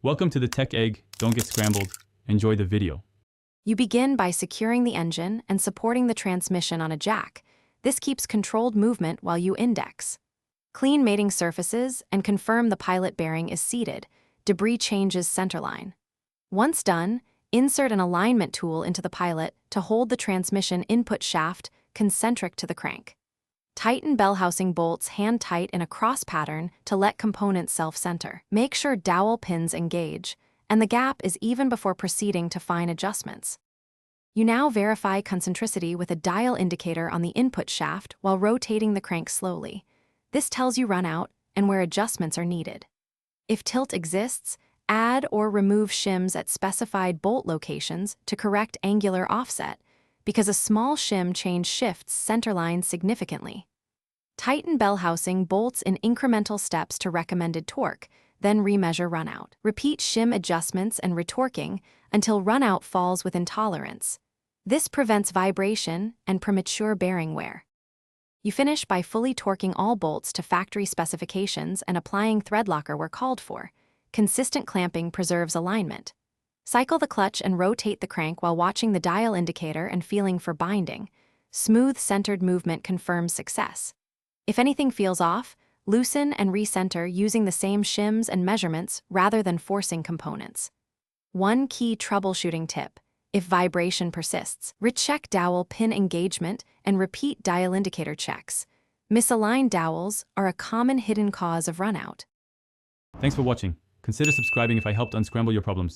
Welcome to the Tech Egg. Don't get scrambled. Enjoy the video. You begin by securing the engine and supporting the transmission on a jack. This keeps controlled movement while you index. Clean mating surfaces and confirm the pilot bearing is seated. Debris changes centerline. Once done, insert an alignment tool into the pilot to hold the transmission input shaft concentric to the crank. Tighten bellhousing bolts hand-tight in a cross pattern to let components self-center. Make sure dowel pins engage, and the gap is even before proceeding to fine adjustments. You now verify concentricity with a dial indicator on the input shaft while rotating the crank slowly. This tells you run out and where adjustments are needed. If tilt exists, add or remove shims at specified bolt locations to correct angular offset, because a small shim change shifts centerline significantly. Tighten bellhousing bolts in incremental steps to recommended torque, then remeasure runout. Repeat shim adjustments and retorquing until runout falls within tolerance. This prevents vibration and premature bearing wear. You finish by fully torquing all bolts to factory specifications and applying thread locker where called for. Consistent clamping preserves alignment. Cycle the clutch and rotate the crank while watching the dial indicator and feeling for binding. Smooth, centered movement confirms success. If anything feels off, loosen and recenter using the same shims and measurements rather than forcing components. One key troubleshooting tip: if vibration persists, recheck dowel pin engagement and repeat dial indicator checks. Misaligned dowels are a common hidden cause of runout. Thanks for watching. Consider subscribing if I helped unscramble your problems.